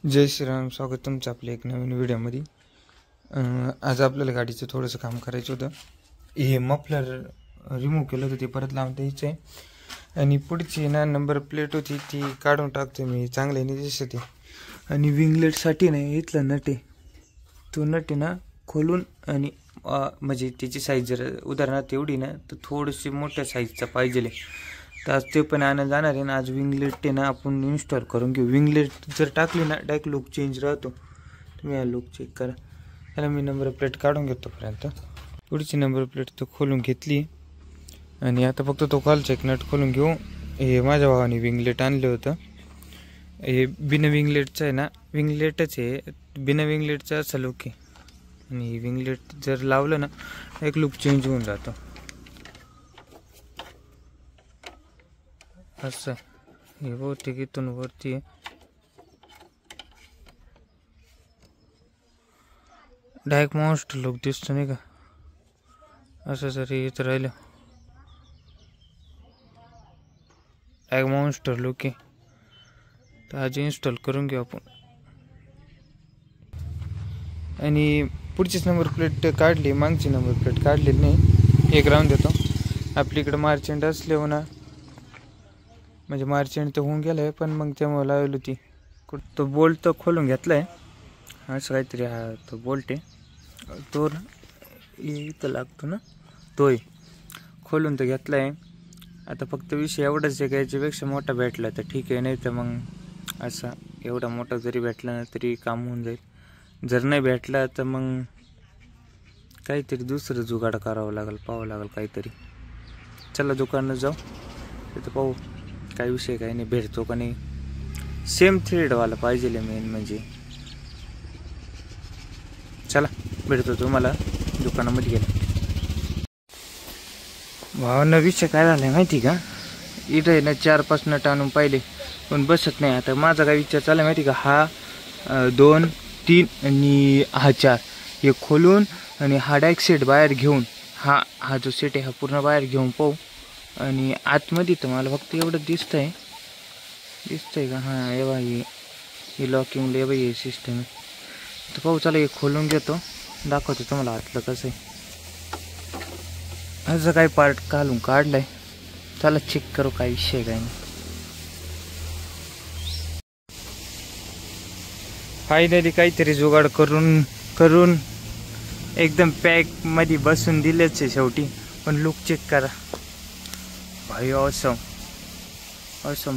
जय श्रीराम, स्वागत तुमचं आपल्या एक नवीन व्हिडिओमध्ये। आज आपल्याला गाडीचं थोडंसं काम करायचं होतं। हे मफलर रिमूव्ह केलं होतं, ते परत लावता यायचं आहे। आणि पुढची ना नंबर प्लेट होती ती काढून टाकतो मी, चांगले नाही दिसत ते। आणि विंगलेटसाठी ना इथलं नट आहे, तो नट आहे ना खोलून आणि म्हणजे त्याची साईज जर उदाहरणार्थ एवढी ना तर थोडीशी मोठ्या साईजचा पाहिजे, तर आज ते पण आणायला जाणार आहे ना। आज विंगलेट ते ना आपण इन्स्टॉल करून घेऊ। विंगलेट जर टाकली ना डायरेक्ट लुक चेंज राहतो। तुम्ही हा लुक चेक करा। त्याला मी नंबर प्लेट काढून घेतो पर्यंत। पुढची नंबर प्लेट तो खोलून घेतली आणि आता फक्त तो खालचा एक नट खोलून घेऊ। हे माझ्या भावाने विंगलेट आणलं होतं, हे बिना विंगलेटचं आहे ना, विंगलेटच आहे, बिना विंगलेटचा असा लुक आहे। आणि विंगलेट जर लावलं ना एक लुक चेंज होऊन जातो असं। हे बहुतेक इथून वरती आहे, डायरेक्ट मॉन्स्टर लुक दिसतो नाही का, असं जर इथं राहिलं डायरेक्ट मॉन्स्टर लुक आहे। तर आज इन्स्टॉल करून घेऊ आपण। आणि पुढचीच नंबर प्लेट काढली, मागची नंबर प्लेट काढलेली नाही, एक राऊंड देतो। आपलीकडे मार्चंट असले हो ना, म्हणजे मार्चंट तर होऊन गेलं आहे, पण मग त्यामुळे लावली होती। तो बोल्ट तर खोलून घेतला आहे, असं काहीतरी हा तो बोल्ट आहे, तो इथं लागतो ना, तोय खोलून तर घेतला आहे। आता फक्त विषय एवढाच आहे का याच्यापेक्षा मोठा भेटला तर ठीक आहे, नाही तर मग असा एवढा मोठा जरी भेटला ना तरी काम होऊन जाईल। जर नाही भेटला तर मग काहीतरी दुसरं जुगाड करावं लागेल, पाहावं लागेल काहीतरी। चला दुकानात जाऊ, तिथं पाहू काय विषय, काही नाही भेटतो का नाही। सेम थ्रेडवाला पाहिजे मेन म्हणजे। चला भेटतो तुम्हाला दुकानामध्ये गेला। भावांना विषय काय झालाय माहिती का, इथं आहे ना 4-5 नट आणून पाहिले पण बसत नाही। आता माझा काय विचार चालला माहिती का, हा 2, 3 आणि हा 4 हे खोलून आणि हा डायरेक्ट सेट बाहेर घेऊन, हा जो सेट आहे हा पूर्ण बाहेर घेऊन पाहू। आणि आतमध्ये तर मला फक्त एवढं दिसतंय का, हां हे बाई हे लॉकिंग ले बाई हे सिस्टम तर पाहू। चला हे खोलून घेतो, दाखवतो तुम्हाला आतलं कसं आहे। असं काही पार्ट घालून काढलाय, चला चेक करू काय विषय काय नाही। फायनली काहीतरी जुगाड करून एकदम पॅक मध्ये बसून दिलेच आहे शेवटी। पण लुक चेक करा भाई, ऑसम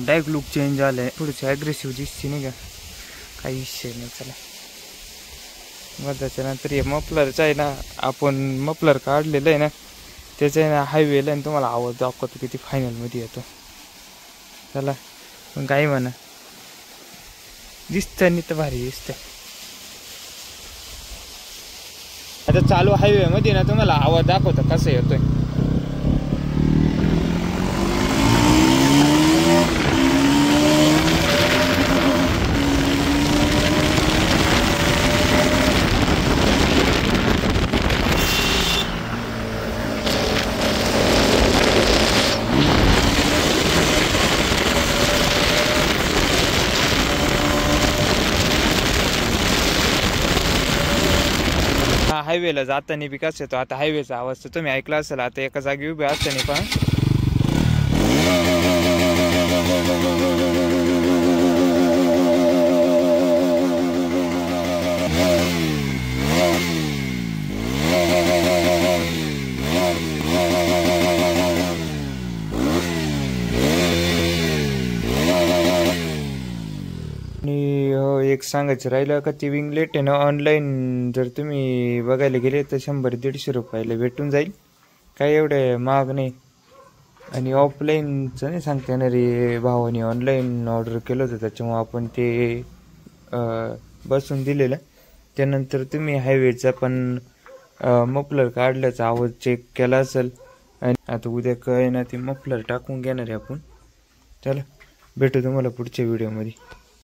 डायरेक्ट लुक चेंज झालाय, थोडीशी ॲग्रेसिव्ह दिसते नाही का, काही विषय नाही। चला मग त्याच्यानंतर हे मफलरचं आहे ना, आपण मफलर काढलेलं आहे ना त्याचं आहे ना हायवेला, आणि तुम्हाला आवाज दाखवतो किती फायनलमध्ये येतो। चला पण काही म्हणा, दिसतं नाही तर भारी दिसतं। आता चालू हायवेमध्ये ना तुम्हाला आवाज दाखवतो कसं येतोय। हा हायवेला जाताना बी कसं येतो, आता हायवेचा आवाज तर तुम्ही ऐकला असेल। आता एका जागी उभे असताना पण एक सांगायचं राहिलं का, ती विंगलेट आहे ना ऑनलाईन जर तुम्ही बघायला गेले तर 100-150 रुपयाला भेटून जाईल, काही एवढे महाग नाही। आणि ऑफलाईनचं नाही सांगता येणार रे, भावाने ऑनलाईन ऑर्डर केलं होतं त्याच्यामुळं आपण ते बसून दिलेलं। त्यानंतर तुम्ही हायवेचा पण मफलर काढल्याचा आवाज चेक केला असेल। आणि आता उद्या काय ना ते मफलर टाकून घेणार आहे आपण। चला भेटू तुम्हाला पुढच्या व्हिडिओमध्ये।